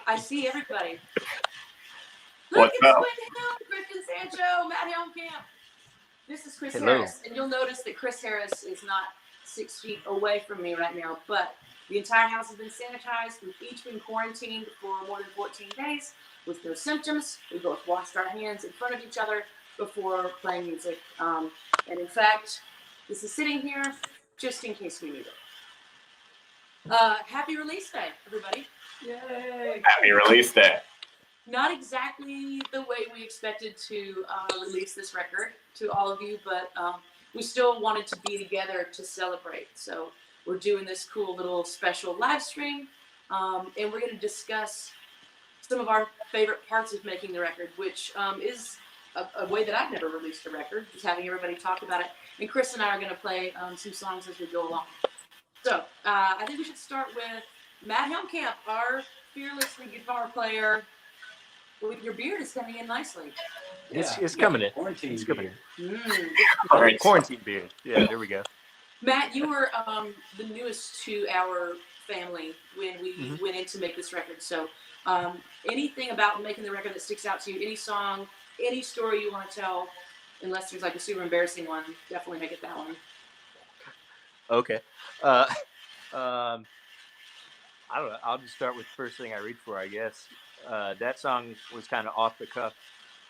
I see everybody. Look, it's up? Christian Sancho, Matt Helmkamp. This is Chris Hello. Harris, and you'll notice that Chris Harris is not 6 feet away from me right now, but the entire house has been sanitized. We've each been quarantined for more than 14 days with no symptoms. We both washed our hands in front of each other before playing music. And in fact, this is sitting here just in case we need it. Happy release day, everybody. Yay! Happy release day. Not exactly the way we expected to release this record to all of you, but we still wanted to be together to celebrate. So we're doing this cool little special live stream, and we're going to discuss some of our favorite parts of making the record, which is a way that I've never released a record, just having everybody talk about it. And Chris and I are going to play some songs as we go along. So I think we should start with Matt Helmkamp, our fearless guitar player. With your beard is coming in nicely. It's coming in. Quarantine it's coming beard. in. Quarantine beard. Yeah, there we go. Matt, you were the newest to our family when we went in to make this record. So anything about making the record that sticks out to you, any song, any story you want to tell, unless there's like a super embarrassing one, definitely make it that one. Okay. I don't know. I'll just start with the first thing I reached for, I guess. That song was kind of off the cuff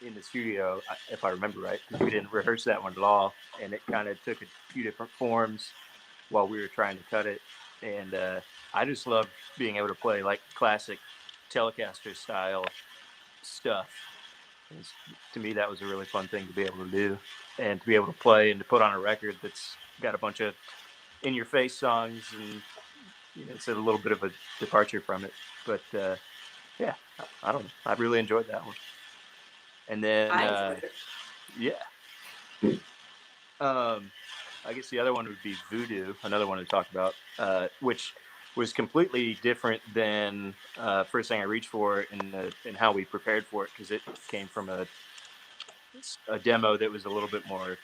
in the studio, if I remember right, because we didn't rehearse that one at all, and it kind of took a few different forms while we were trying to cut it. And I just love being able to play like classic Telecaster style stuff. To me, that was a really fun thing to be able to do, and to be able to play and to put on a record that's got a bunch of in-your-face songs, and it's a little bit of a departure from it, but yeah, I don't know. I really enjoyed that one. And then, I guess the other one would be Voodoo, another one to talk about, which was completely different than First Thing I Reached For in how we prepared for it, because it came from a demo that was a little bit more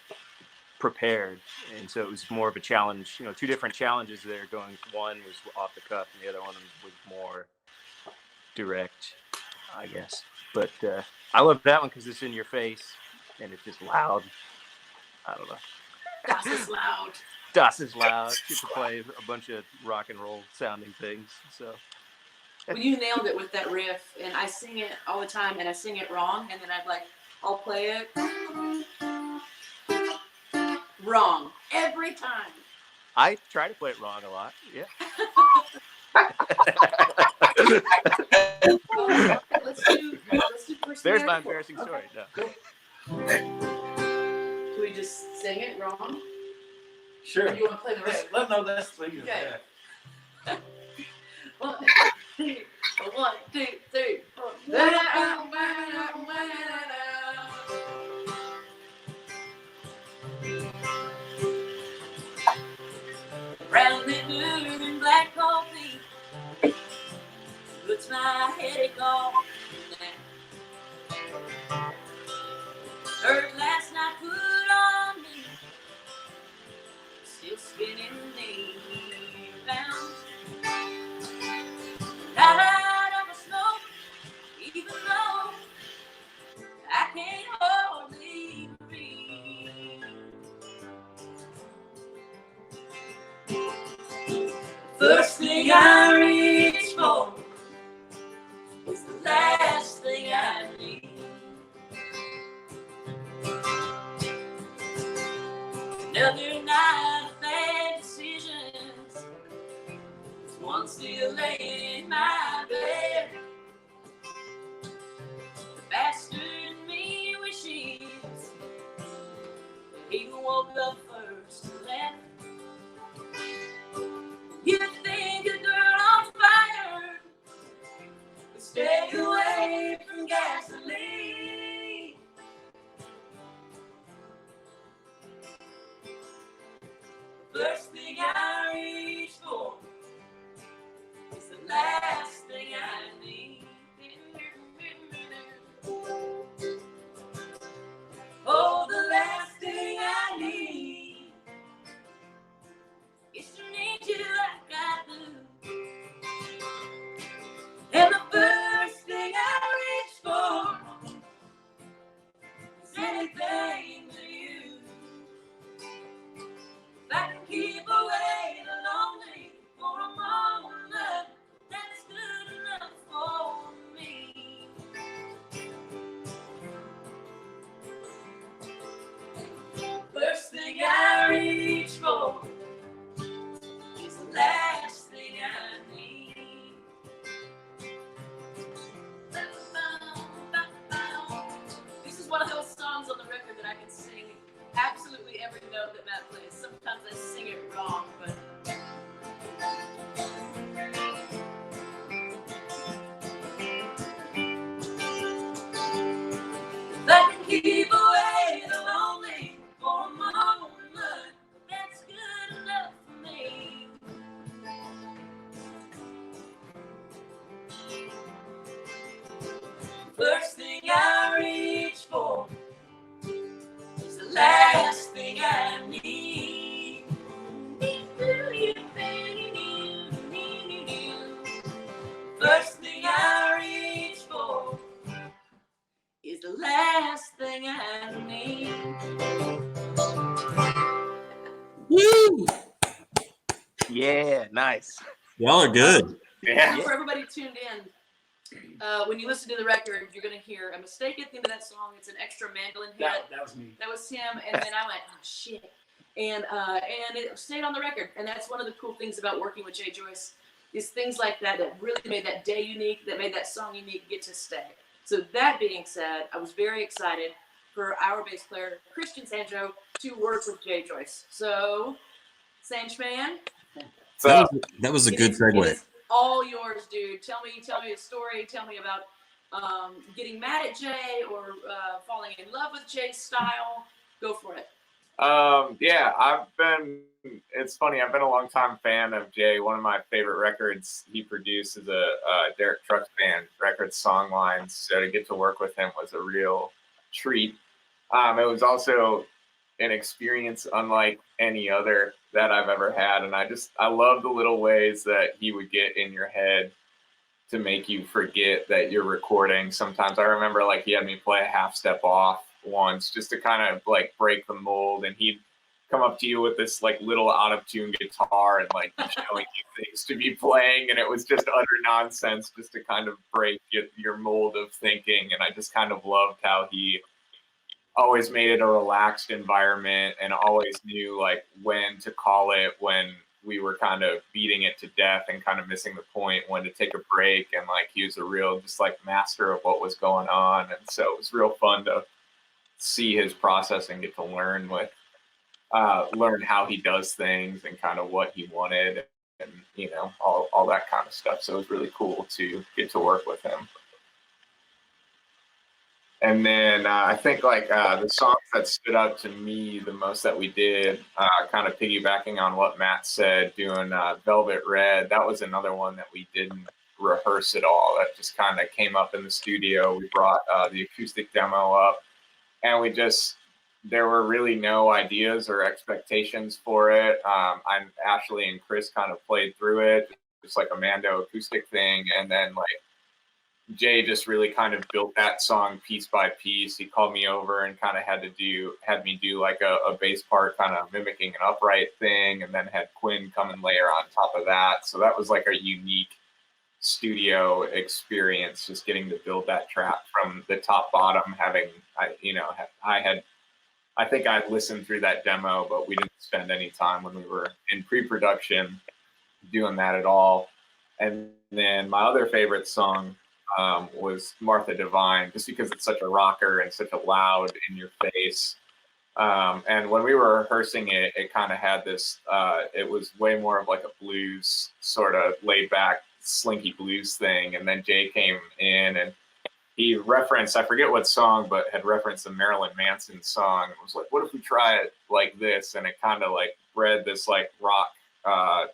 prepared, and so it was more of a challenge. Two different challenges there going. One was off the cuff, and the other one was more direct, I guess. But I love that one because it's in your face and it's just loud. I don't know. Das is loud. Das is loud. Get to play a bunch of rock and roll sounding things. So. Well, you nailed it with that riff, and I sing it all the time, and I sing it wrong, and then I'll play it wrong every time. I try to play it wrong a lot. Yeah. Let's do There's my embarrassing story. No. Can we just sing it wrong? Sure. Or you want to play the riff? Let know that's thing. Okay. 1, 2, 3, 4. Brown liquor and black coffee puts my headache off. Heard last night put on me, still spinning me around. Night of a smoke, even though I can't hardly breathe. First thing I reach for is the last thing I need. Another night of bad decisions, one still laying in my bed. The bastard in me wishes he woke up first and left. You think a girl on fire would stay away from gasoline? First thing I reach for is the last thing I need. Oh, the last thing I need. keep away the lonely for a moment. That's good enough for me. First thing I reach for is the last thing I need. First thing I reach for is the last thing I need. Woo! Yeah, nice. Y'all are good. Yeah. For everybody tuned in, when you listen to the record, you're going to hear a mistake at the end of that song. It's an extra mandolin hit. That was me. That was him, and then I went, oh shit, and it stayed on the record. And that's one of the cool things about working with Jay Joyce is things like that really made that day unique, that made that song unique, get to stay. So that being said, I was very excited for our bass player Christian Sancho to work with Jay Joyce. So, Sanch man, So That was a it good is segue. all yours, dude. Tell me a story. Tell me about getting mad at Jay or falling in love with Jay's style. Go for it. yeah, it's funny, I've been a long time fan of Jay. One of my favorite records he produced is a Derek Trucks Band record, Songlines. So to get to work with him was a real treat. It was also an experience unlike any other that I've ever had. And I love the little ways that he would get in your head to make you forget that you're recording. Sometimes I remember like he had me play a half step off once just to kind of like break the mold, and he'd come up to you with this like little out of tune guitar and like showing you things to be playing, and it was just utter nonsense just to kind of break your mold of thinking. And I just kind of loved how he always made it a relaxed environment and always knew like when to call it, when we were kind of beating it to death and kind of missing the point, when to take a break. And like he was a real just like master of what was going on. And so it was real fun to see his process and get to learn how he does things and kind of what he wanted, and all that kind of stuff. So it was really cool to get to work with him. And then I think like the songs that stood out to me the most that we did, kind of piggybacking on what Matt said, doing Velvet Red, that was another one that we didn't rehearse at all. That just kind of came up in the studio. We brought the acoustic demo up, and there were really no ideas or expectations for it. Ashley and Chris kind of played through it, just like a Mando acoustic thing. And then like Jay just really kind of built that song piece by piece. He called me over and kind of had me do like a bass part kind of mimicking an upright thing, and then had Quinn come and layer on top of that. So that was like a unique studio experience, just getting to build that track from the top bottom. I think I listened through that demo, but we didn't spend any time when we were in pre-production doing that at all. And then my other favorite song was Martha Devine, just because it's such a rocker and such a loud in your face. And when we were rehearsing it, it kind of had this, it was way more of like a blues sort of laid back, slinky blues thing. And then Jay came in and he referenced, I forget what song, but had referenced the Marilyn Manson song. It was like, what if we try it like this? And it kind of like bred this like rock,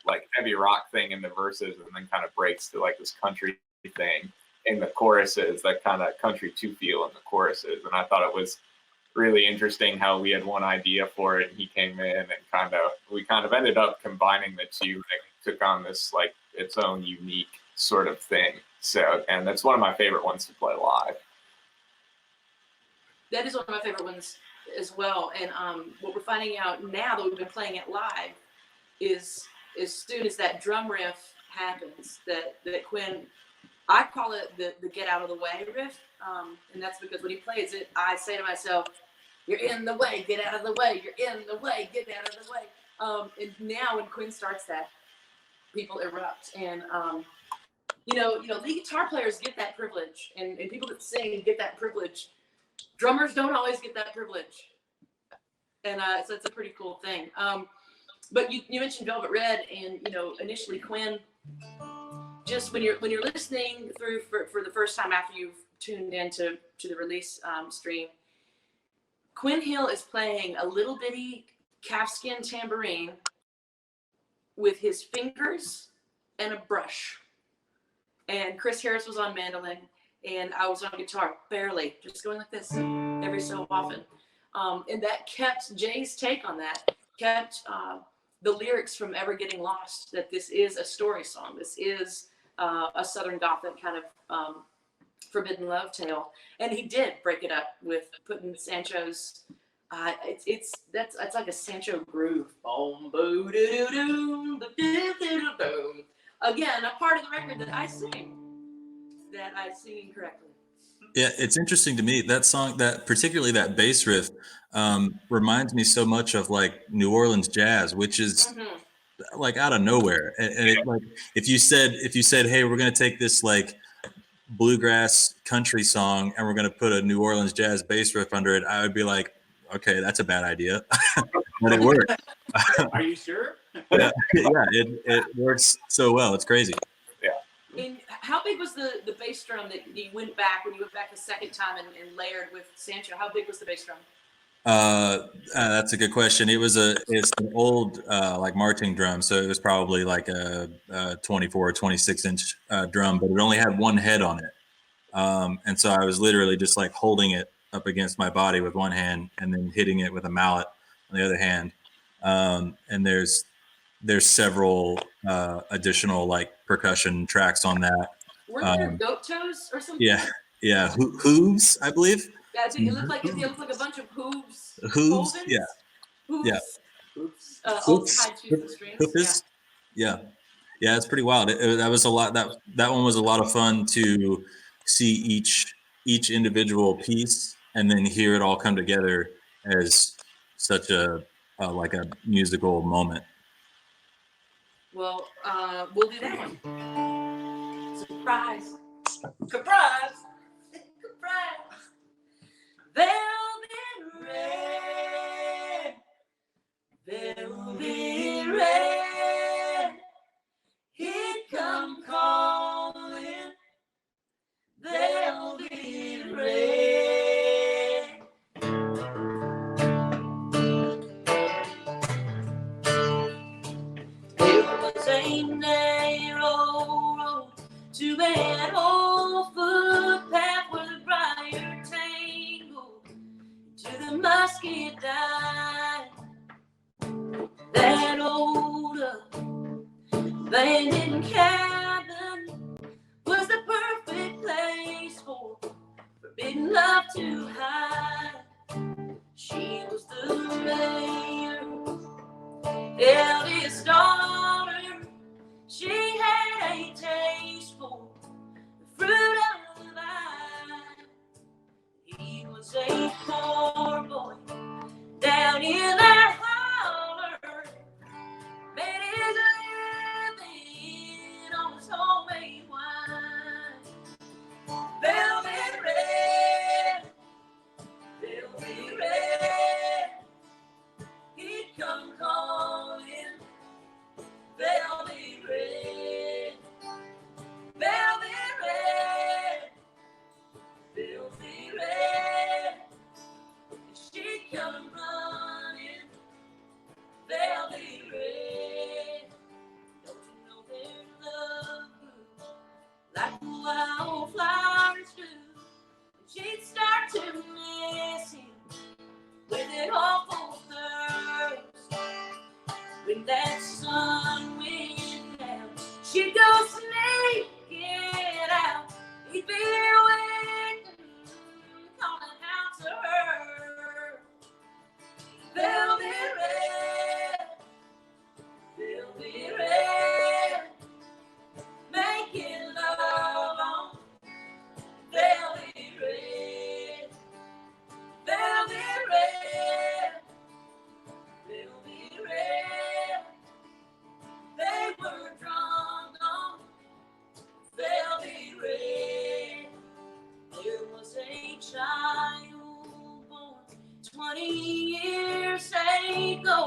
like heavy rock thing in the verses, and then kind of breaks to like this country thing in the choruses, that kind of country to feel in the choruses. And I thought it was really interesting how we had one idea for it, and he came in and we kind of ended up combining the two, and it took on this like its own unique sort of thing. So, and that's one of my favorite ones to play live. That is one of my favorite ones as well. And what we're finding out now that we've been playing it live is as soon as that drum riff happens, that Quinn, I call it the get out of the way riff. And that's because when he plays it, I say to myself, you're in the way, get out of the way, you're in the way, get out of the way. And now when Quinn starts that, people erupt. And lead guitar players get that privilege, and people that sing get that privilege. Drummers don't always get that privilege, and so it's a pretty cool thing. But you mentioned Velvet Red, and initially Quinn, just when you're listening through for the first time after you've tuned into the release stream, Quinn Hill is playing a little bitty calfskin tambourine with his fingers and a brush. And Chris Harris was on mandolin, and I was on guitar, barely, just going like this every so often. And that kept Jay's take on that, kept the lyrics from ever getting lost, that this is a story song. This is a Southern Gothic kind of forbidden love tale. And he did break it up with putting Sancho's, it's like a Sancho groove. Boom, boo, doo, doo, doo, doo, boom. Again, a part of the record that I sing correctly. Yeah, it's interesting to me that song, that particularly that bass riff, reminds me so much of like New Orleans jazz, which is like out of nowhere. And it, like if you said, hey, we're gonna take this like bluegrass country song and we're gonna put a New Orleans jazz bass riff under it, I would be like, okay, that's a bad idea. But it worked. Are you sure? Yeah, it works so well. It's crazy. And how big was the bass drum that you went back when you went back the second time and layered with Sancho? How big was the bass drum? That's a good question. It's an old like marching drum, so it was probably like a 24 or 26 inch drum, but it only had one head on it. And so I was literally just like holding it up against my body with one hand and then hitting it with a mallet on the other hand. And there's several additional like percussion tracks on that. Were there goat toes or something? Yeah, hooves, I believe. Yeah, I think it looked like a bunch of hooves. Hooves, yeah. Hooves. Yeah. Hooves. All tied to the strings. Hoofs. Yeah, it's pretty wild. That was a lot. That one was a lot of fun to see each individual piece and then hear it all come together as such a like a musical moment. Well, we'll do that one. Surprise. Surprise! Surprise. Velvet red. Velvet red. It come calling. Velvet red. There was a narrow road to an old footpath where the briar tangled to the musket died. That old abandoned cabin was the perfect place for forbidden love to hide. She was the mayor's eldest daughter. She had a taste for the fruit of the vine. He was a poor boy down in that holler, made his living on his homemade wine. Velvet red, velvet red, he'd come calling. Velvet red, velvet red, velvet red, she come running. Velvet red, don't you know there's love good, like the wildflowers do? And she'd start to miss him with an awful thirst. When that sun went down, she'd go sneaking out. He'd be waiting, calling out to her. Velvet red, velvet red, making love on velvet red, velvet red, velvet red. They were drunk on velvet red. There was a child born 20 years ago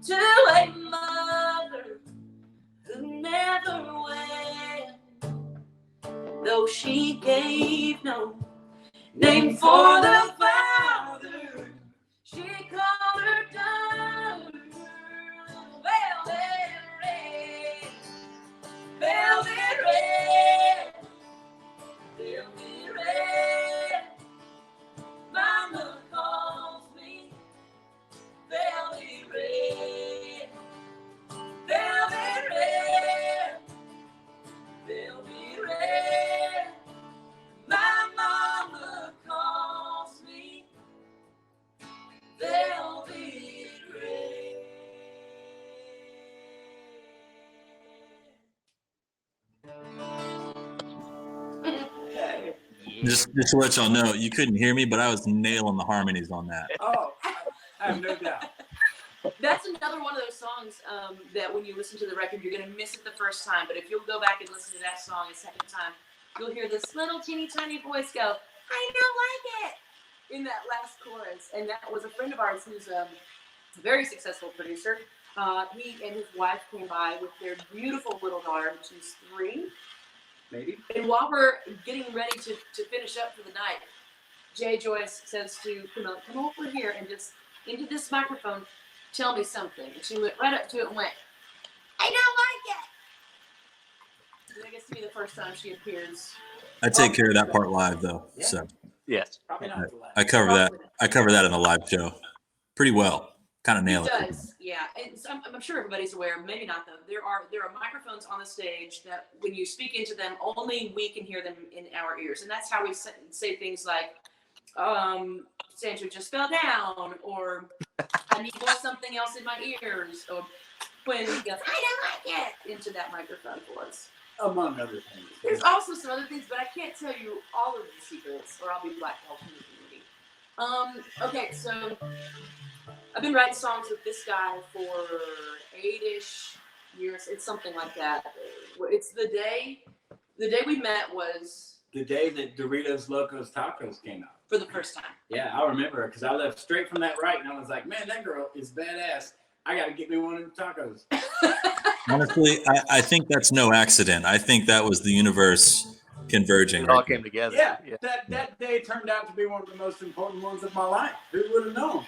to a mother who never wed, though she gave no name for the father. Just to let y'all know, you couldn't hear me, but I was nailing the harmonies on that. Oh, I have no doubt. That's another one of those songs that when you listen to the record, you're going to miss it the first time. But if you'll go back and listen to that song a second time, you'll hear this little teeny tiny voice go, I don't like it, in that last chorus. And that was a friend of ours who's a very successful producer. He and his wife came by with their beautiful little daughter, she's 3. Maybe. And while we're getting ready to finish up for the night, Jay Joyce says to Camilla, come over here and just into this microphone, tell me something. And she went right up to it and went, I don't like it. And I guess to be the first time she appears. I take care of that part live though. Yeah. So Yes. Probably not the last. I cover that. I cover that in the live show pretty well. Kind of nail He it. does, yeah. And so I'm sure everybody's aware, maybe not though. There are microphones on the stage that when you speak into them, only we can hear them in our ears. And that's how we say things like, Sandra just fell down, or I need more something else in my ears, or when he goes, I don't like it, into that microphone for us. Among other things. There's also some other things, but I can't tell you all of the secrets, or I'll be blackballed from the community. Okay, so I've been writing songs with this guy for 8-ish years. It's something like that. It's the day we met was The day that Doritos Locos Tacos came out. for the first time. Yeah, I remember because I left straight from that right, and I was like, man, that girl is badass. I got to get me one of the tacos. Honestly, I think that's no accident. I think that was the universe converging. It all came together. Yeah, that day turned out to be one of the most important ones of my life. Who would have known?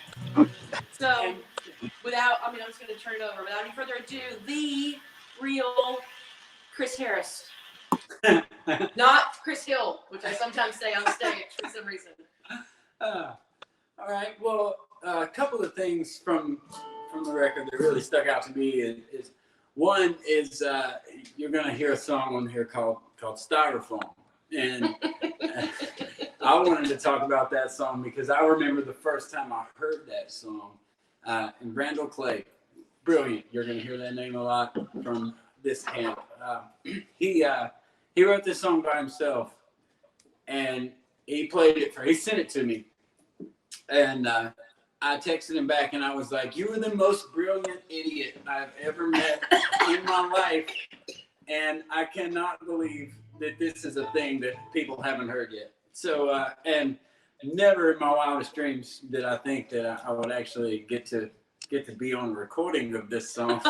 So, I'm just going to turn it over. Without any further ado, the real Chris Harris. Not Chris Hill, which I sometimes say on stage for some reason. All right. Well, a couple of things from the record that really stuck out to me is one is you're gonna hear a song on here called Styrofoam, and I wanted to talk about that song because I remember the first time I heard that song. And Randall Clay, brilliant. You're gonna hear that name a lot from this camp. He wrote this song by himself, and he sent it to me, and I texted him back, and I was like, "You were the most brilliant idiot I've ever met in my life, and I cannot believe that this is a thing that people haven't heard yet." So, and never in my wildest dreams did I think that I would actually get to be on a recording of this song.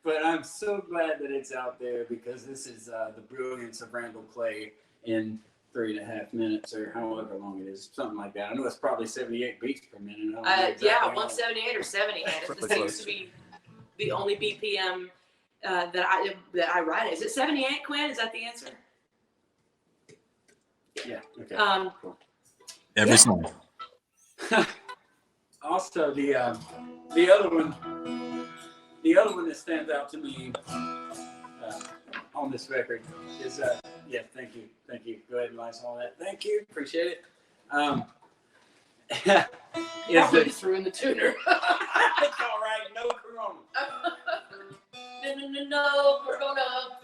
But I'm so glad that it's out there because this is the brilliance of Randall Clay in 3.5 minutes or however long it is, something like that. I know it's probably 78 beats per minute. Yeah, 178 or 70. This seems to be the only BPM that I write. Is it 78, Quinn? Is that the answer? Yeah. Okay. Every song. Also, the other one that stands out to me on this record is thank you. Go ahead and license all that. Thank you, appreciate it. Probably threw in the tuner. It's all right, no corona. No corona.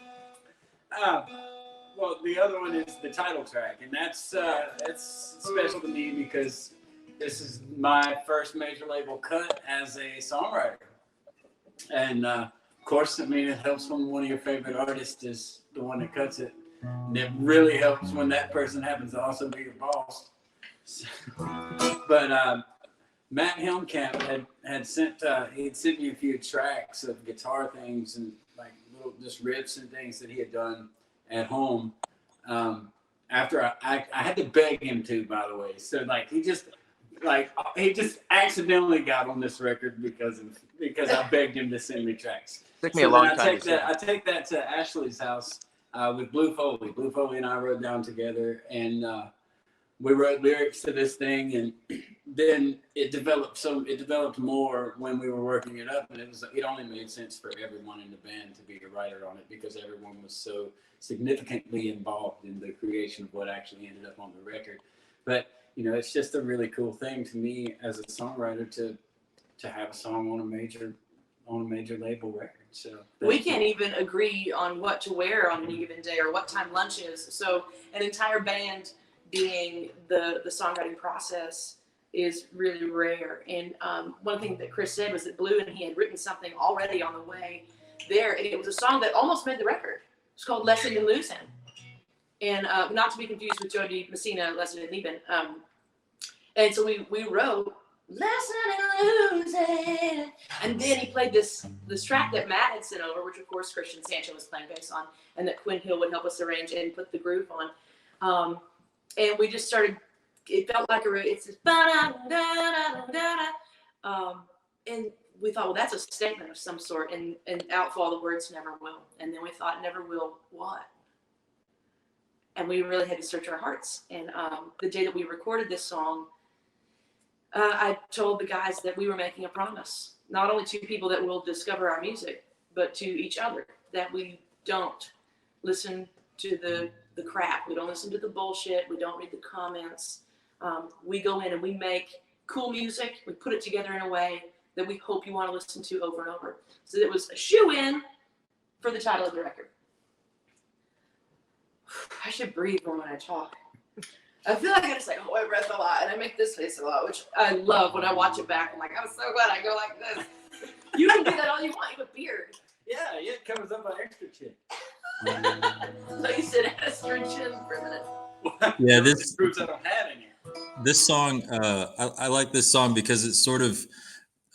Well, the other one is the title track, and that's special to me because this is my first major label cut as a songwriter. And of course, I mean, it helps when one of your favorite artists is the one that cuts it. And it really helps when that person happens to also be your boss. But Matt Helmkamp had sent me a few tracks of guitar things and like little just riffs and things that he had done at home. After I had to beg him to, by the way. So like he just accidentally got on this record because I begged him to send me tracks. Took me a long time. I take that to Ashley's house with Blue Foley. Blue Foley and I wrote down together, and we wrote lyrics to this thing, and then it developed more when we were working it up, and it only made sense for everyone in the band to be a writer on it because everyone was so significantly involved in the creation of what actually ended up on the record. But you know, it's just a really cool thing to me as a songwriter to have a song on a major label record. So we can't even agree on what to wear on any given day or what time lunch is. So an entire band being the songwriting process is really rare. And one thing that Chris said was that Blue and he had written something already on the way there, and it was a song that almost made the record. It's called Lesson in Losing. And not to be confused with Jody Messina, Lesson in Lieben. And so we wrote Lesson in Losing. And then he played this track that Matt had sent over, which of course Christian Sancho was playing bass on, and that Quinn Hill would help us arrange and put the groove on. And we just started, it felt like it's just and we thought, well, that's a statement of some sort, and out fall the words never will. And then we thought, never will what? And we really had to search our hearts. And the day that we recorded this song, I told the guys that we were making a promise, not only to people that will discover our music, but to each other, that we don't listen to the crap. We don't listen to the bullshit. We don't read the comments. We go in and we make cool music. We put it together in a way that we hope you want to listen to over and over. So it was a shoe-in for the title of the record. I should breathe more when I talk. I feel like I just like hold my breath a lot, and I make this face a lot, which I love when I watch it back. I'm like, I'm so glad I go like this. You can do that all you want. You have a beard. Yeah, it covers up my extra chin. So you said estrogen for a minute. Yeah, this proves I don't have any. This song, I like this song because it sort of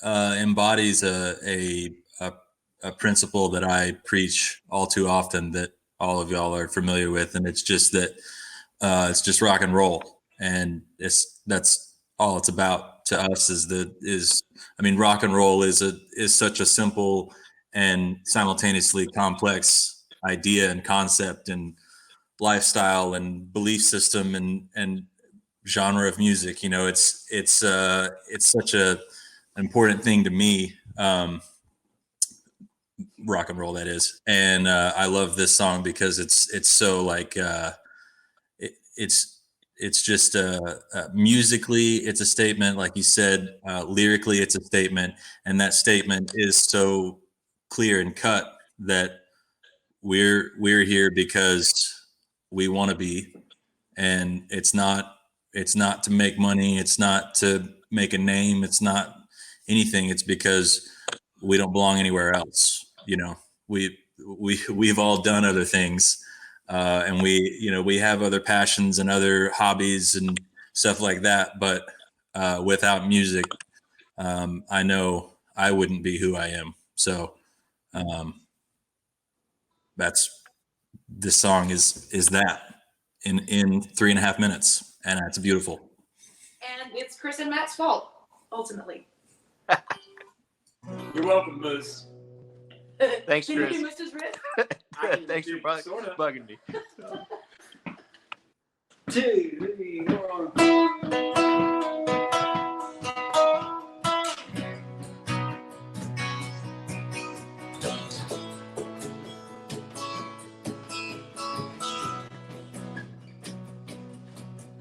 embodies a principle that I preach all too often that all of y'all are familiar with, and it's just that it's just rock and roll, and that's all it's about to us. Rock and roll is such a simple and simultaneously complex idea and concept and lifestyle and belief system and genre of music. You know, it's such an important thing to me. Rock and roll, that is. And I love this song because it's so like it's just musically it's a statement, like you said. Lyrically it's a statement, and that statement is so clear and cut that we're here because we want to be, and it's not to make money, it's not to make a name, it's not anything. It's because we don't belong anywhere else. You know, we've all done other things, and we have other passions and other hobbies and stuff like that. But without music, I know I wouldn't be who I am. So this song is that in 3.5 minutes, and it's beautiful. And it's Chris and Matt's fault, ultimately. You're welcome, Moose. Thanks, Can you Chris. do Moose's riff? Thanks for bugging me. 2, 3, 4.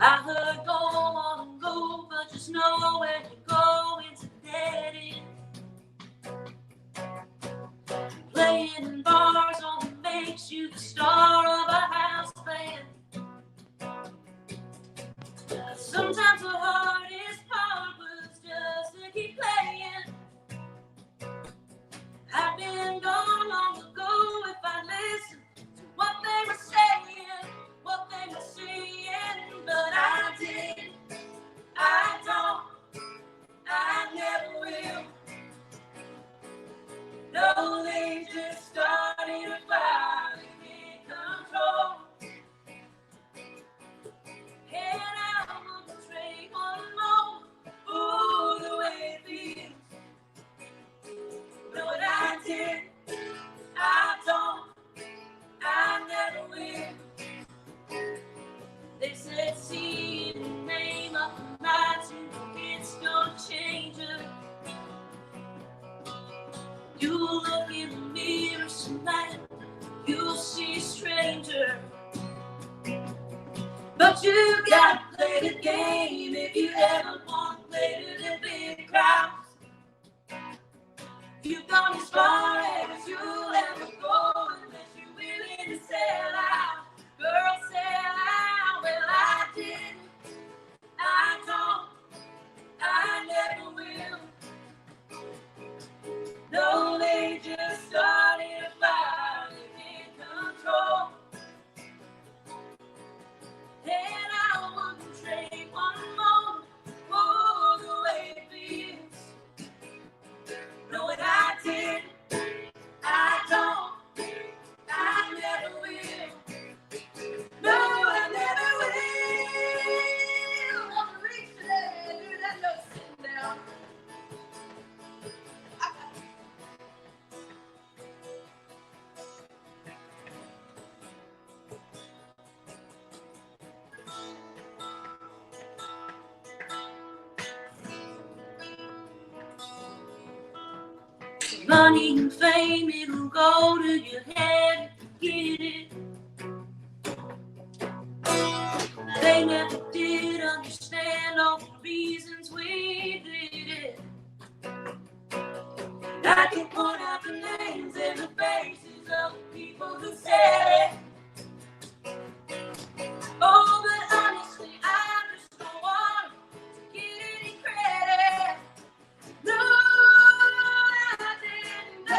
I heard go on and go, but just know where you're going to dead end. Playing in bars only makes you the star of a house band. Sometimes the hardest part was just to keep playing. I've been gone long ago if I listened to what they were saying, what they were saying, but I didn't, I don't, I never will. No, they just started a fire in control. And I wouldn't trade one more for the way it feels. No, what I did, I don't, I never will. They said, see the name of the night, you know it's gonna change her. You look in the mirror tonight, you'll see a stranger. But you gotta play the game if you ever want to play to the big crowds. If You've gone as far as you'll ever go unless you're willing to sell out. Girl, sell out. Well, I didn't. I don't. I never will. No, they just started a fire they can't control. And I wouldn't trade one moment for the way it feels. No, and I didn't. I don't. I never will. No, I never will. I'm gonna reach there, do that little sitting down. Money and fame, it'll go to your head if you get it. They never did understand all the reasons we did it. I can point out the names and the faces of the people who said it. Oh, but honestly, I just don't want to get any credit. No, I didn't know.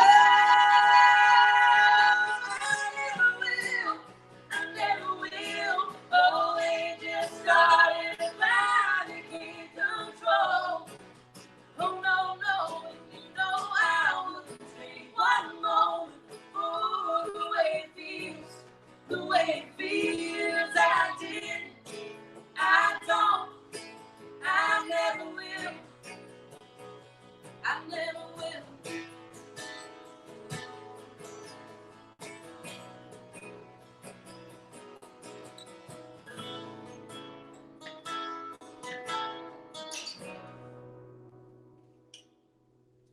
I never will. I never will. Oh, they just started a fire they can't control. Oh, no, no, and you know I wouldn't trade one moment for the way it feels. The way it feels. I didn't. I don't. I never will. I never will.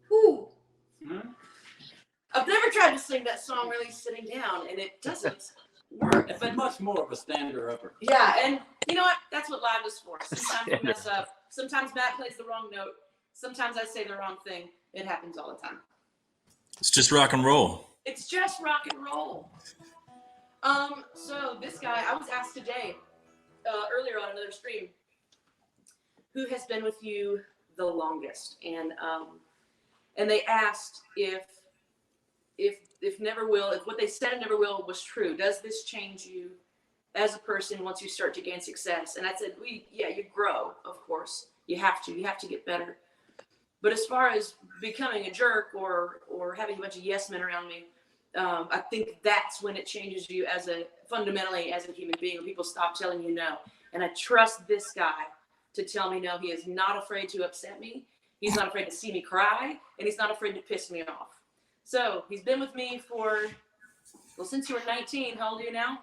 Whew. I've never tried to sing that song really sitting down, and it doesn't work. It's But much more of a stander-upper. yeah, and you know what? That's what live is for. Sometimes we mess up. Sometimes Matt plays the wrong note. Sometimes I say the wrong thing. It happens all the time. It's just rock and roll. It's just rock and roll. So this guy, I was asked today, earlier on another stream, who has been with you the longest, and they asked if Never Will, if what they said in Never Will was true. Does this change you as a person once you start to gain success? And I said, you grow, of course. You have to get better. But as far as becoming a jerk or having a bunch of yes men around me, I think that's when it changes you fundamentally as a human being, when people stop telling you no. And I trust this guy to tell me no. He is not afraid to upset me. He's not afraid to see me cry, and he's not afraid to piss me off. So he's been with me since you were 19. How old are you now?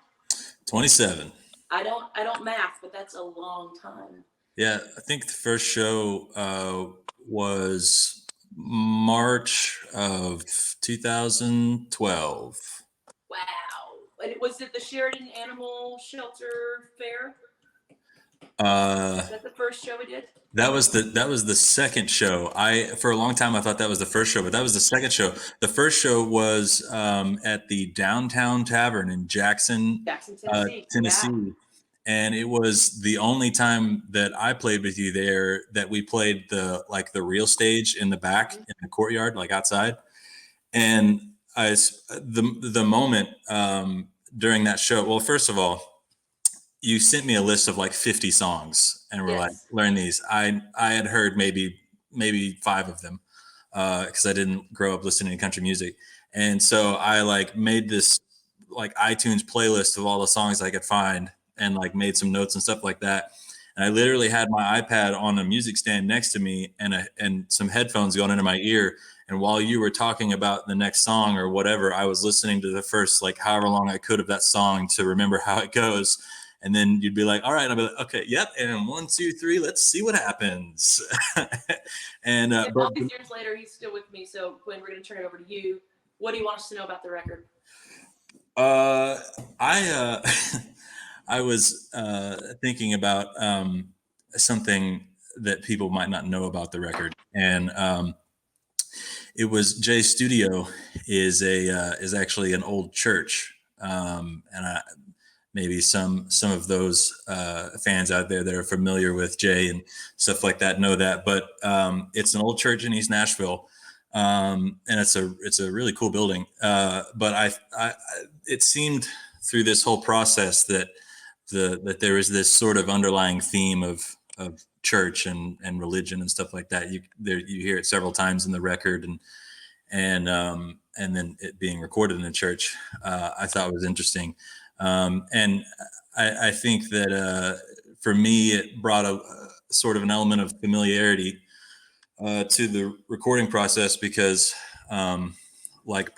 27. I don't math, but that's a long time. Yeah, I think the first show was March of 2012. Wow. And was it the Sheridan Animal Shelter Fair? Is that the first show we did? That was the second show. For a long time I thought that was the first show, but that was the second show. The first show was at the Downtown Tavern in Jackson, Tennessee. Yeah. And it was the only time that I played with you there that we played the real stage in the back in the courtyard, like outside. And the moment during that show, well, first of all, you sent me a list of like 50 songs and we're like, learn these. I had heard maybe 5 of them because I didn't grow up listening to country music. And so I made this iTunes playlist of all the songs I could find and made some notes and stuff like that. And I literally had my iPad on a music stand next to me and some headphones going into my ear. And while you were talking about the next song or whatever, I was listening to the first however long I could of that song to remember how it goes. And then you'd be like, all right. I'll be like, okay, yep. And 1, 2, 3, let's see what happens. And all these years later, he's still with me. So Quinn, we're going to turn it over to you. What do you want us to know about the record? I was thinking about something that people might not know about the record. And it was Jay's studio is actually an old church, and maybe some of those fans out there that are familiar with Jay and stuff like that know that. But it's an old church in East Nashville, and it's a really cool building. But it seemed through this whole process that there is this sort of underlying theme of church and religion and stuff like that. You hear it several times in the record, and then it being recorded in a church, I thought was interesting. And I think that for me, it brought a sort of an element of familiarity to the recording process because, like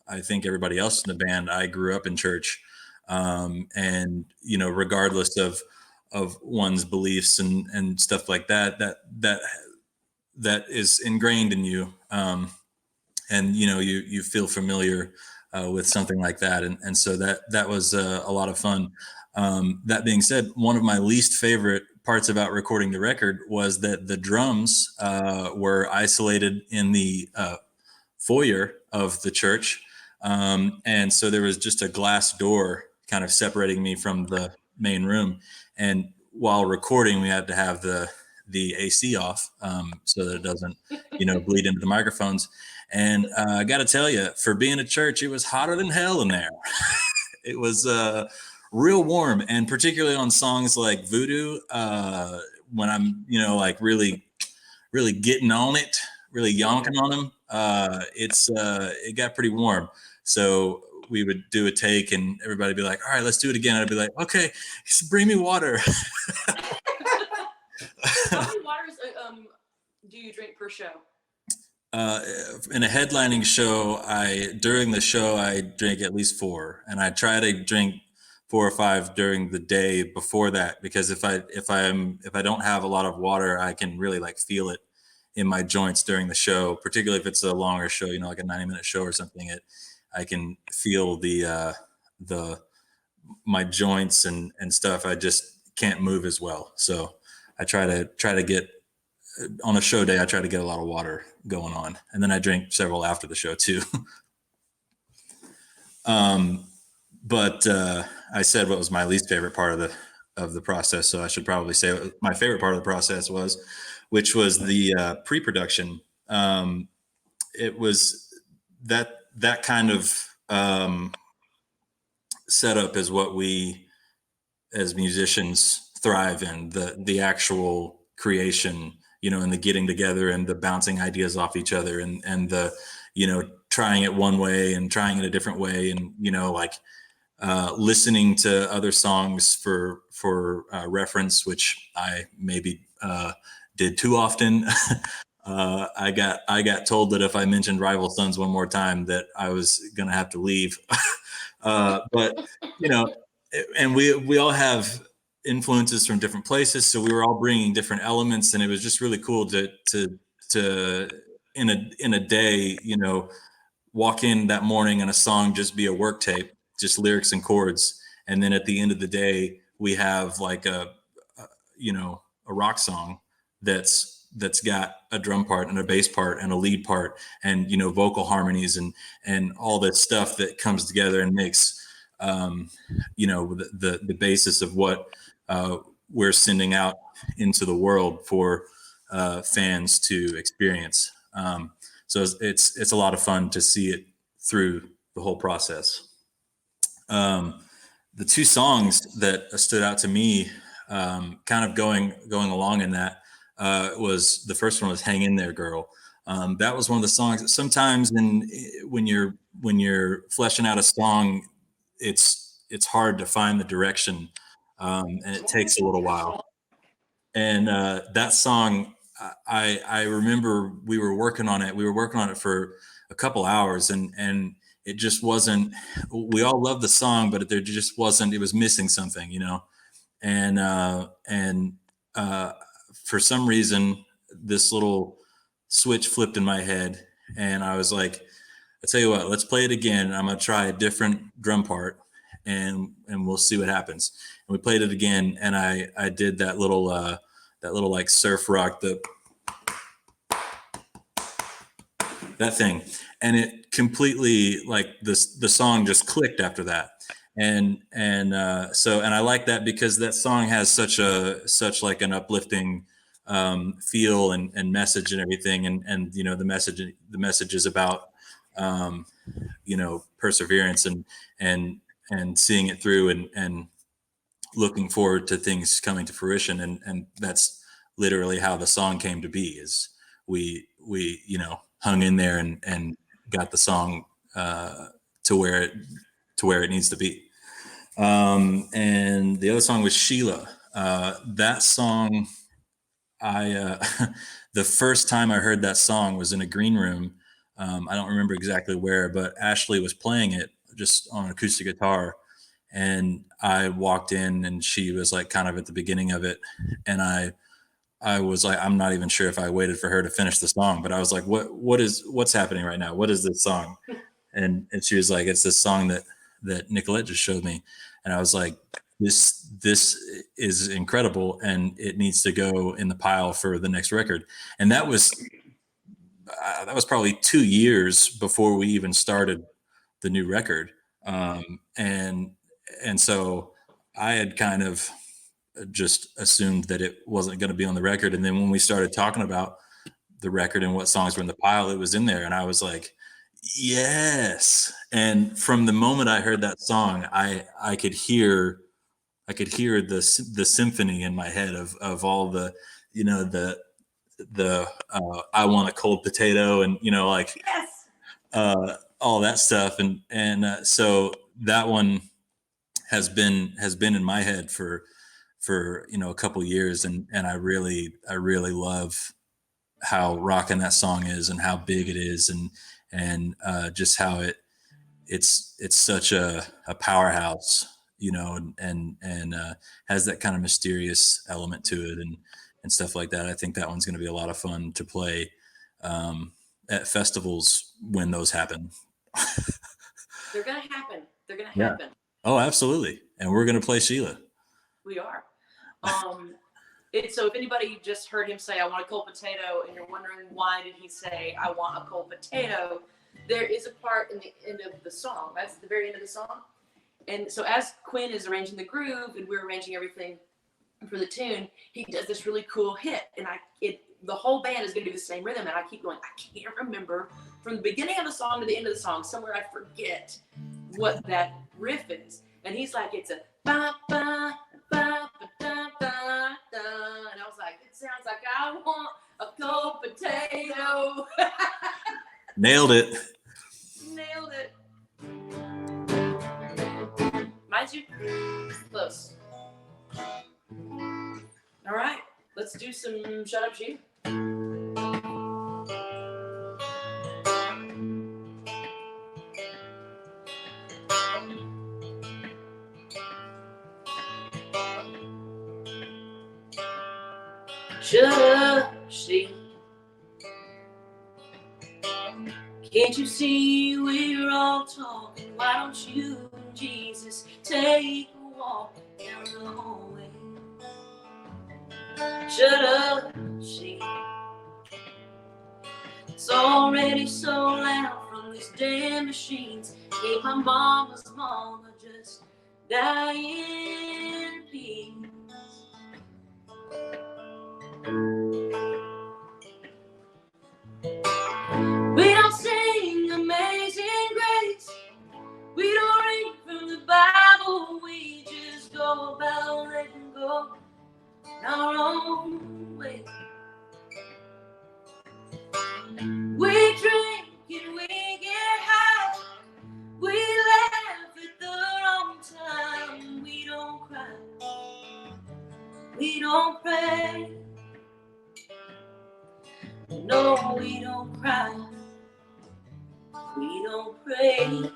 I think everybody else in the band, I grew up in church, and regardless of one's beliefs and stuff like that is ingrained in you, and you feel familiar with something like that, and so that was a lot of fun. That being said, one of my least favorite parts about recording the record was that the drums were isolated in the foyer of the church, and so there was just a glass door kind of separating me from the main room, and while recording we had to have the AC off, so that it doesn't bleed into the microphones. And I got to tell you, for being a church, it was hotter than hell in there. It was real warm, and particularly on songs like Voodoo, when I'm, like really, really getting on it, really yonking on them, it got pretty warm. So we would do a take, and everybody would be like, "All right, let's do it again." I'd be like, "Okay, bring me water." How many waters do you drink per show? In a headlining show, during the show I drink at least 4, and I try to drink 4 or 5 during the day before that, because if I don't have a lot of water, I can really like feel it in my joints during the show, particularly if it's a longer show, like a 90-minute show or something. I can feel my joints and stuff. I just can't move as well, so I try to get, on a show day, I try to get a lot of water going on, and then I drink several after the show too. But I said what was my least favorite part of the process, so I should probably say what my favorite part of the process was, which was the pre-production. It was that kind of setup is what we as musicians thrive in, the actual creation, and the getting together and the bouncing ideas off each other, and the, trying it one way and trying it a different way. And, listening to other songs for reference, which I maybe did too often. I got told that if I mentioned Rival Sons one more time that I was going to have to leave. But, and we all have influences from different places, so we were all bringing different elements, and it was just really cool to in a day, walk in that morning and a song just be a work tape, just lyrics and chords, and then at the end of the day we have like a rock song that's got a drum part and a bass part and a lead part and vocal harmonies and all that stuff that comes together and makes the basis of what we're sending out into the world for fans to experience. So it's a lot of fun to see it through the whole process. The 2 songs that stood out to me, kind of going along in that, was the first one was "Hang in There, Girl." That was one of the songs that sometimes when you're fleshing out a song, it's hard to find the direction, and it takes a little while. And that song, I remember we were working on it. We were working on it for a couple hours, and it just wasn't. We all loved the song, but there just wasn't. It was missing something, And for some reason, this little switch flipped in my head, and I was like, "I tell you what, let's play it again. I'm gonna try a different drum part, and we'll see what happens." And we played it again, and I did that little like surf rock, that thing. And it completely, like, the song just clicked after that. And I like that because that song has such like an uplifting feel and message and everything. And, you know, the message is about, you know, perseverance and seeing it through and looking forward to things coming to fruition. And that's literally how the song came to be, is we, you know, hung in there and got the song to where it needs to be. And the other song was Sheila. That song, the first time I heard that song was in a green room. I don't remember exactly where, but Ashley was playing it just on an acoustic guitar. And I walked in and she was like kind of at the beginning of it. And I was like, I'm not even sure if I waited for her to finish the song, but I was like, what's happening right now? What is this song? And she was like, it's this song that Nicolette just showed me. And I was like, this is incredible, and it needs to go in the pile for the next record. And that was probably 2 years before we even started the new record. And so I had kind of just assumed that it wasn't going to be on the record. And then when we started talking about the record and what songs were in the pile, it was in there. And I was like, yes. And from the moment I heard that song, I could hear the symphony in my head of all the, you know, the I want a cold potato, and, you know, like, Yes. all that stuff. And so that one has been in my head for, you know, a couple years. And I really love how rocking that song is and how big it is, and just how it's such a powerhouse, you know, and has that kind of mysterious element to it and stuff like that. I think that one's going to be a lot of fun to play at festivals when those happen. They're gonna happen. They're gonna Yeah. happen. Oh, absolutely. And we're going to play Sheila. We are. So if anybody just heard him say, I want a cold potato, and you're wondering why did he say, I want a cold potato, there is a part in the end of the song. That's the very end of the song. And so as Quinn is arranging the groove and we're arranging everything for the tune, he does this really cool hit. And the whole band is going to do the same rhythm. And I keep going, I can't remember from the beginning of the song to the end of the song, somewhere I forget what that riff is. And he's like, it's a ba ba ba ba da da da. And I was like, it sounds like I want a cold potato. Nailed it. Nailed it. Mind you, close. All right, let's do some Shut Up Sheila. Shut up, Sheila. Can't you see we're all talking? Why don't you, Jesus, take a walk down the hallway? Shut up, Sheila. It's already so loud from these damn machines. Ain't my mama's mama just die in peace? We don't sing Amazing Grace. We don't read from the Bible. We just go about letting go our own way. We drink and we get high. We laugh at the wrong time. We don't cry. We don't pray. No, we don't cry. We don't pray.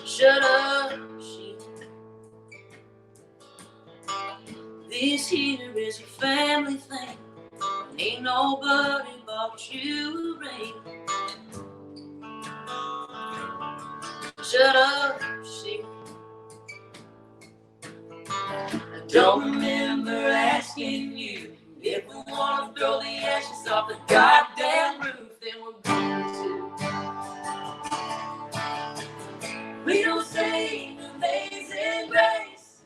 Shut up, Sheila. This here is a family thing. Ain't nobody bought you a ring. Shut up, Sheila. I don't remember asking you wanna throw the ashes off the goddamn roof, then we're going to. We don't sing Amazing Grace.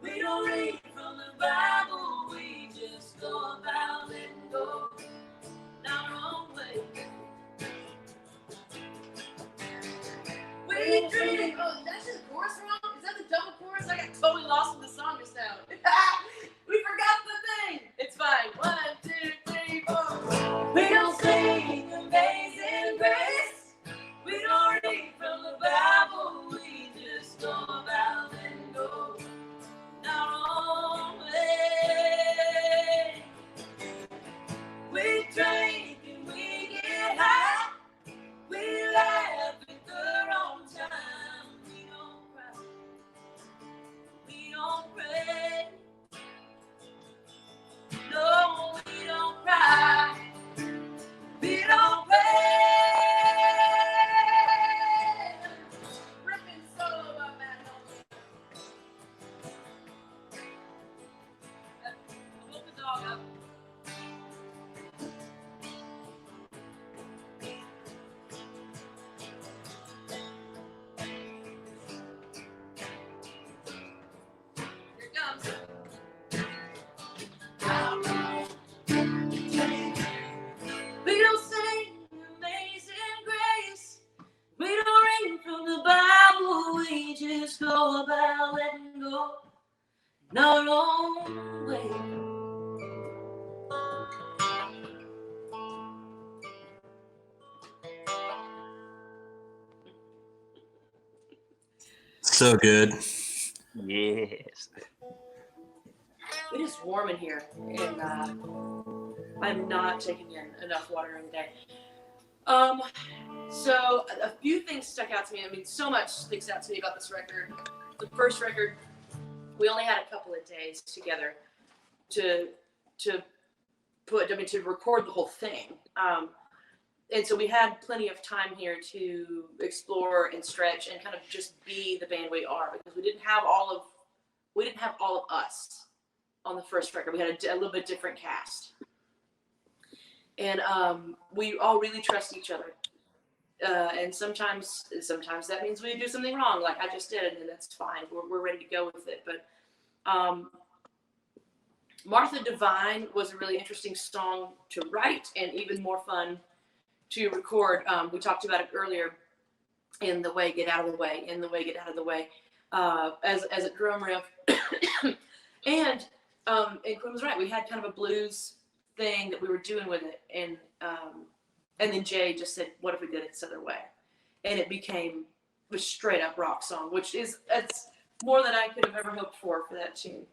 We don't read from the Bible. We just go about letting go our own way. We drink. Oh, that's the chorus wrong? Is that the double chorus? I got totally lost in the song just now. We forgot the thing. It's fine. 1, 2, 3, 4. We don't sing Amazing Grace. We don't read from the Bible. We just go about and go our own way. We drink and we get high. We laugh at the wrong time. We don't cry. We don't pray. No, we don't cry. We don't pray. Ripping solo about that. I woke the dog up. Here it comes. We don't sing Amazing Grace. We don't read from the Bible. We just go about letting go our own way. So good. Yes. It is warm in here, and I'm not taking in enough water in the day. So a few things stuck out to me. I mean, so much sticks out to me about this record. The first record, we only had a couple of days together to record the whole thing. And so we had plenty of time here to explore and stretch and kind of just be the band we are, because we didn't have all of us on the first record. We had a little bit different cast. And we all really trust each other. And sometimes that means we do something wrong, like I just did, and that's fine. We're ready to go with it. But Martha Devine was a really interesting song to write and even more fun to record. We talked about it earlier in the way, get out of the way, in the way, get out of the way, as a drum riff. And Quinn was right. We had kind of a blues thing that we were doing with it. And then Jay just said, what if we did it this other way? And it became a straight up rock song, it's more than I could have ever hoped for that tune.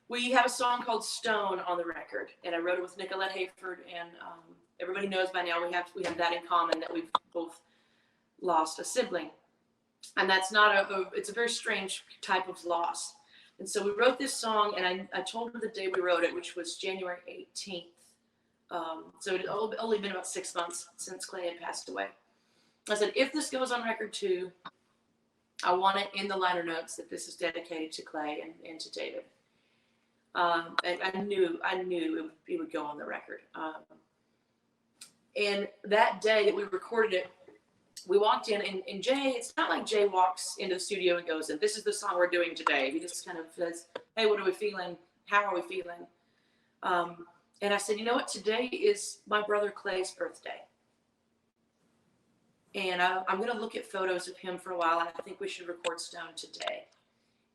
We have a song called Stone on the record, and I wrote it with Nicolette Hayford, and everybody knows by now we have that in common, that we've both lost a sibling. And that's it's a very strange type of loss. And so we wrote this song, and I told her the day we wrote it, which was January 18th. So it had only been about 6 months since Clay had passed away. I said, if this goes on record too, I want it in the liner notes that this is dedicated to Clay and to David. And I knew it would go on the record. And that day that we recorded it, we walked in, and Jay, it's not like Jay walks into the studio and goes, and this is the song we're doing today. He just kind of says, hey, what are we feeling? How are we feeling? And I said, you know what? Today is my brother Clay's birthday. And I'm going to look at photos of him for a while, and I think we should record Stone today.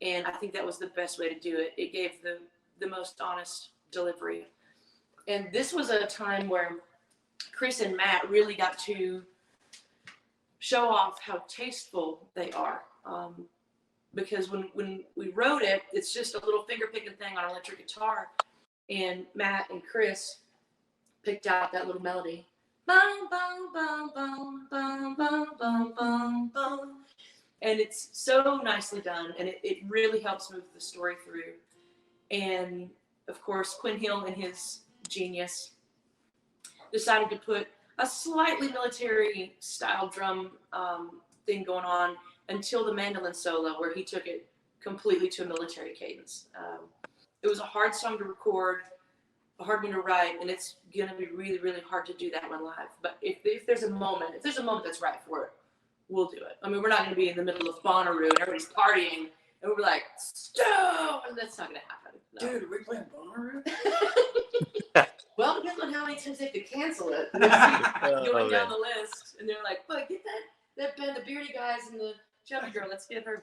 And I think that was the best way to do it. It gave the most honest delivery. And this was a time where Chris and Matt really got to show off how tasteful they are. Because when we wrote it, it's just a little finger picking thing on an electric guitar. And Matt and Chris picked out that little melody. Bum, bum, bum, bum, bum, bum, bum, bum, bum. And it's so nicely done, and it really helps move the story through. And of course, Quinn Hill and his genius decided to put a slightly military style drum thing going on until the mandolin solo, where he took it completely to a military cadence. it was a hard song to record, a hard one to write, and it's gonna be really, really hard to do that one live. But if there's a moment that's right for it, we'll do it. I mean, we're not gonna be in the middle of Bonnaroo and everybody's partying and we're like, stop, and that's not gonna happen. No. Dude, are we playing Bonnaroo? Well, it depends on how many times they have to cancel it. Going down the list, and they're like, "But get that band, the beardy guys and the chubby girl. Let's get her."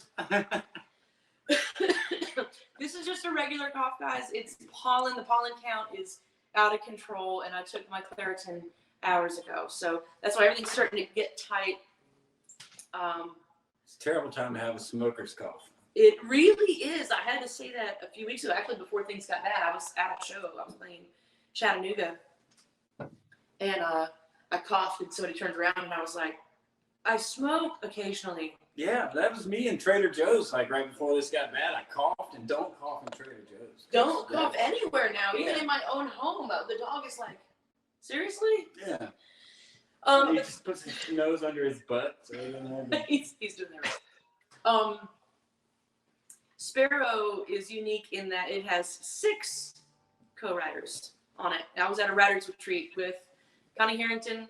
This is just a regular cough, guys. It's pollen. The pollen count is out of control, and I took my Claritin hours ago, so that's why everything's starting to get tight. It's a terrible time to have a smoker's cough. It really is. I had to say that a few weeks ago, actually, before things got bad. I was at a show. I was playing Chattanooga, and I coughed, and somebody turned around, and I was like, I smoke occasionally. Yeah, that was me in Trader Joe's. Like right before this got bad, I coughed, and don't cough in Trader Joe's. Don't cough anywhere now, even in my own home. The dog is like, seriously? Yeah. He But just puts his nose under his butt. So he doesn't have to... he's doing that right. Sparrow is unique in that it has 6 co-writers on it. I was at a writer's retreat with Connie Harrington,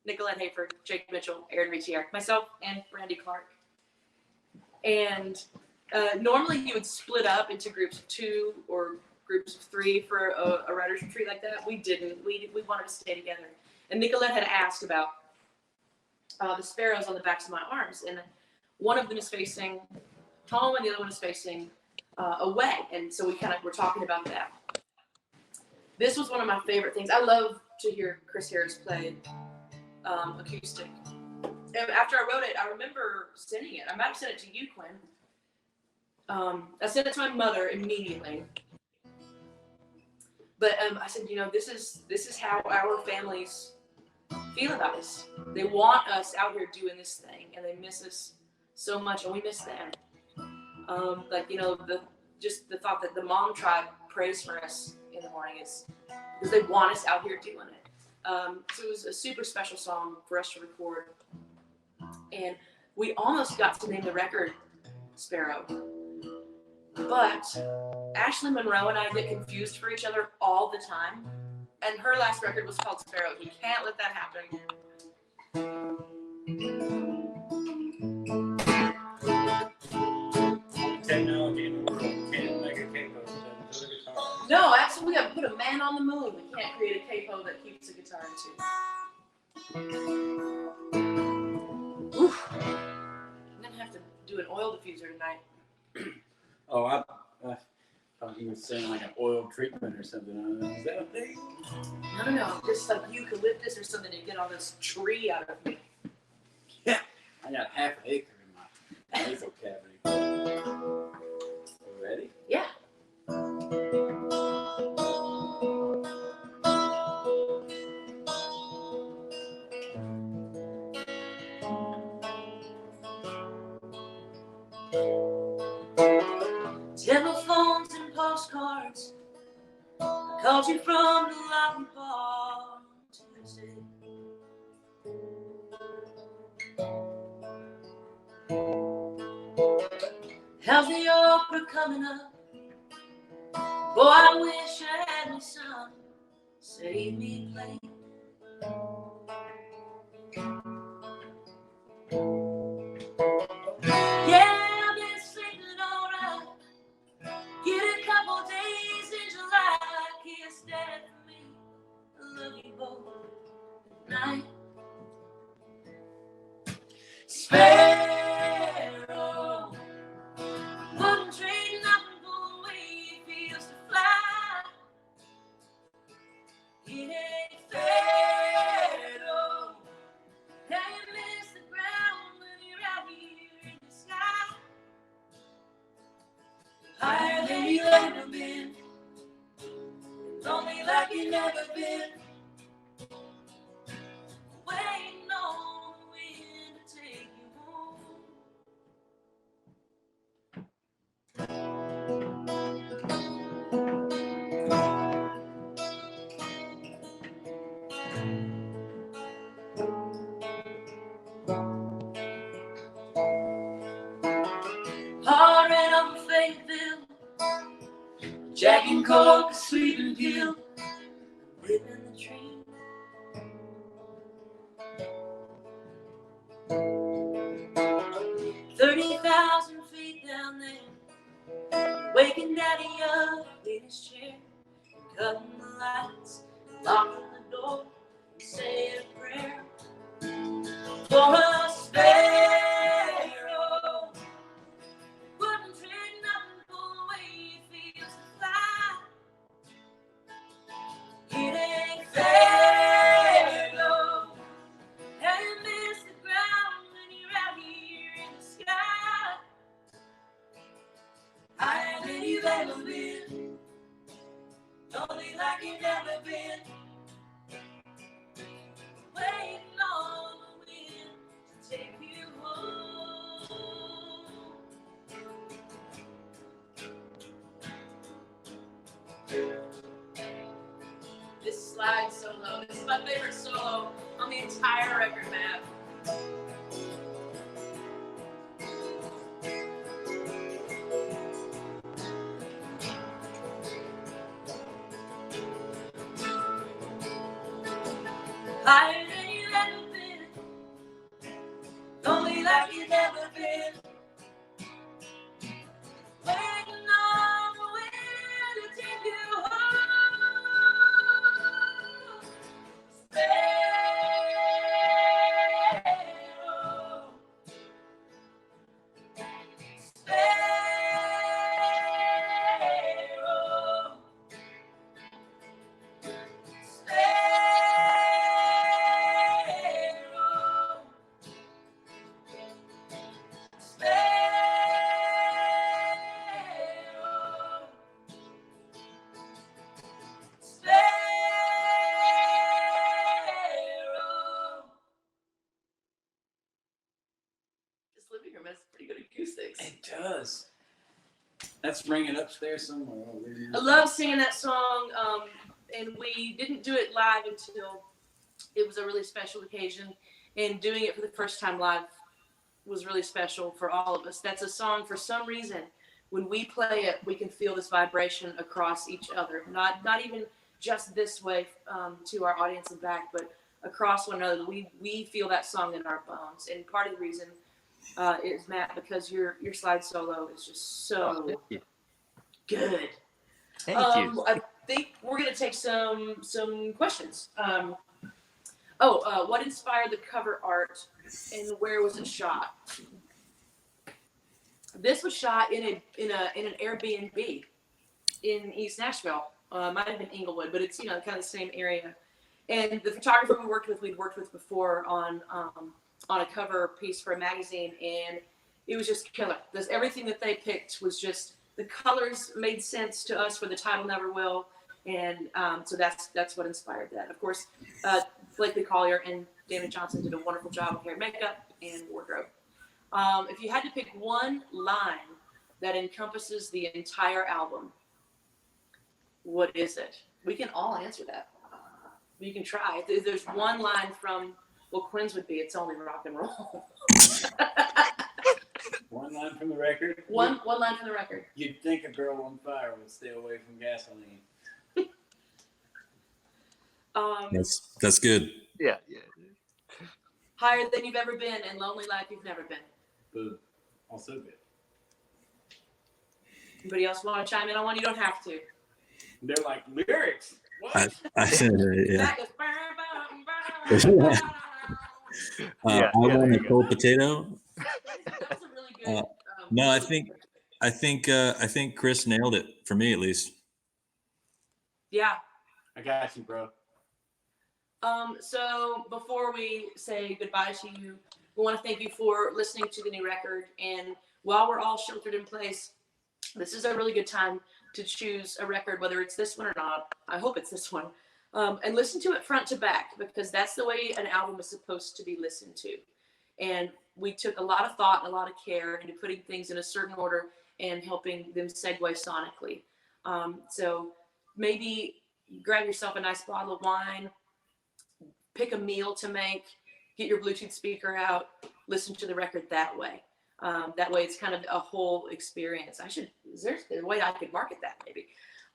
Nicolette Hayford, Jake Mitchell, Aaron Riccier, myself, and Brandy Clark. And normally you would split up into groups of 2 or groups of 3 for a writer's retreat like that. We didn't. We wanted to stay together. And Nicolette had asked about the sparrows on the backs of my arms. And one of them is facing home and the other one is facing away. And so we kind of were talking about that. This was one of my favorite things. I love to hear Chris Harris play acoustic. And after I wrote it, I remember sending it. I might have sent it to you, Quinn. I sent it to my mother immediately. But I said, this is how our families feel about us. They want us out here doing this thing, and they miss us so much, and we miss them. The thought that the mom tribe prays for us in the morning is because they want us out here doing it. So it was a super special song for us to record. And we almost got to name the record Sparrow. But Ashley Monroe and I get confused for each other all the time. And her last record was called Sparrow. We can't let that happen. Technology in the world can't make a capo that does a guitar. No, actually, we got to put a man on the moon. We can't create a capo that keeps a guitar in tune. Oof. I'm going to have to do an oil diffuser tonight. Oh, I thought he was saying like an oil treatment or something. Is that a thing? No. Just like eucalyptus or something to get all this tree out of me. Yeah. I got half an acre in my nasal cavity. Ready? Yeah. Telephones and postcards. I called you from the lobby bar Tuesday. How's the opera coming up? Boy, I wish I had me some. Save me playing. Yeah, I've been sleeping all right. Get a couple days in July. Kiss Dad for me. I love you both. Good night. Sparrow. Wouldn't trade nothing for the way it feels to fly. It ain't fair, though. Now you miss the ground when you're out here in the sky. Higher than you've ever been, lonely like you've never been. Waiting on the wind to take you home. Hard red on the Fayetteville, jacket pill, living the dream. $30,000 feet down there, waking daddy up in his chair, cutting the lights, locking the door, and saying a prayer for a sparrow. Wouldn't trade nothing for the way he feels to fly. It ain't fair, no. How you miss the ground when you're out here in the sky. Higher than you've ever been, only like you've never been. Waiting on the wind to take you home. This slide solo, this is my favorite solo on the entire record, Matt. Higher than you've ever been, only like you've never been. Waiting on the wind to take you home. Sparrow, Sparrow, This living room has pretty good acoustics. It does. That's ringing upstairs somewhere. I love singing that song, and we didn't do it live until it was a really special occasion, and doing it for the first time live was really special for all of us. That's a song, for some reason, when we play it, we can feel this vibration across each other, not even just this way to our audience and back, but across one another. We feel that song in our bones, and part of the reason is, Matt, because your slide solo is just so good. Thank you. I think we're gonna take some questions. What inspired the cover art, and where was it shot? This was shot in an Airbnb in East Nashville. Might have been Inglewood, but it's kind of the same area. And the photographer we'd worked with before on a cover piece for a magazine, and it was just killer. Everything that they picked was just, the colors made sense to us for The Title Never Will, and so that's what inspired that. Of course, Blakely Collier and David Johnson did a wonderful job with hair and makeup and wardrobe. If you had to pick one line that encompasses the entire album, what is it? We can all answer that. You can try. If there's one line from, well, Quinn's would be, it's only rock and roll. One line from the record. One line from the record. You'd think a girl on fire would stay away from gasoline. That's good. Yeah. Higher than you've ever been, and lonely like you've never been. Boom. Also good. Anybody else want to chime in on one? You don't have to. They're like, lyrics. What? Yeah. That I want a cold potato. was a really good. No, I think Chris nailed it, for me at least. Yeah. I got you, bro. So before we say goodbye to you, we want to thank you for listening to the new record. And while we're all sheltered in place, this is a really good time to choose a record, whether it's this one or not. I hope it's this one. And listen to it front to back, because that's the way an album is supposed to be listened to. And we took a lot of thought and a lot of care into putting things in a certain order and helping them segue sonically. So maybe grab yourself a nice bottle of wine, pick a meal to make, get your Bluetooth speaker out, listen to the record that way. That way it's kind of a whole experience. Is there a way I could market that maybe?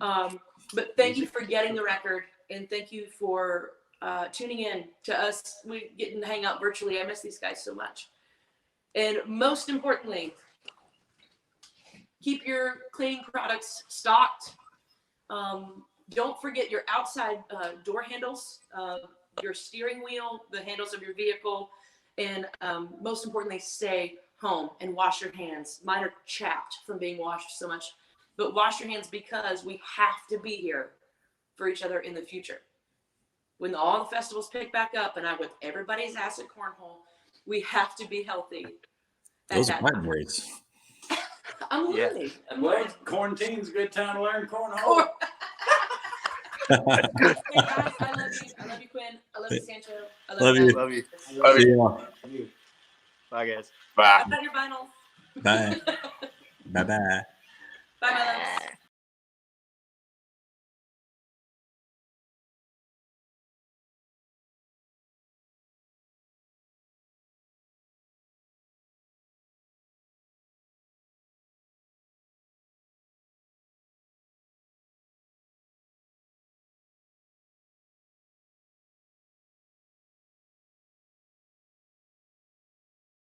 But thank you for getting the record, and thank you for tuning in to us. We get to hang out virtually. I miss these guys so much. And most importantly, keep your cleaning products stocked. Don't forget your outside door handles, your steering wheel, the handles of your vehicle, and most importantly, stay home and wash your hands. Mine are chapped from being washed so much, but wash your hands because we have to be here for each other in the future. When all the festivals pick back up and I whip everybody's ass at cornhole, we have to be healthy. Those are my words. I'm learning. Well, quarantine's a good time to learn cornhole. Hey guys, I love you. I love you, Quinn. I love you, Sancho. I Love you. Love you. Love See you. y'all. Bye, guys. Bye. Got your vinyl. Bye. Bye-bye. Bye, my loves.